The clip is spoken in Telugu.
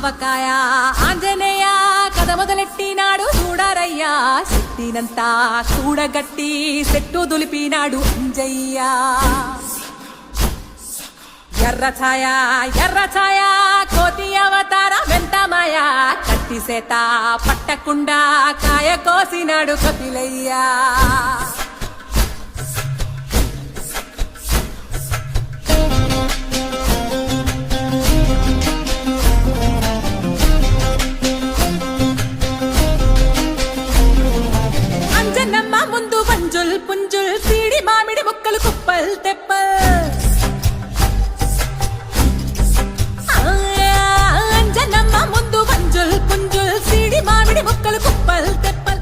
ఆవకాయ ఆంజనేయ కథ మొదలెట్టినాడు చూడారయ్యా శక్తినంతా కూడగట్టి చెట్టు దులిపినాడు అంజయ్య ఎర్ర ఛాయ కోతి అవతార వెంటమాయ కత్తి సేత పట్టకుండా కాయ కోసినాడు కపిలయ్యా అంజనమ్మ ముందు వంజుల్ పుంజుల్ సీడి మామిడి ముక్కలు కుప్పల్ తెప్పల్ అంజనమ్మ ముందు వంజుల్ పుంజుల్ సీడి మామిడి ముక్కలు కుప్పల్ తెప్పల్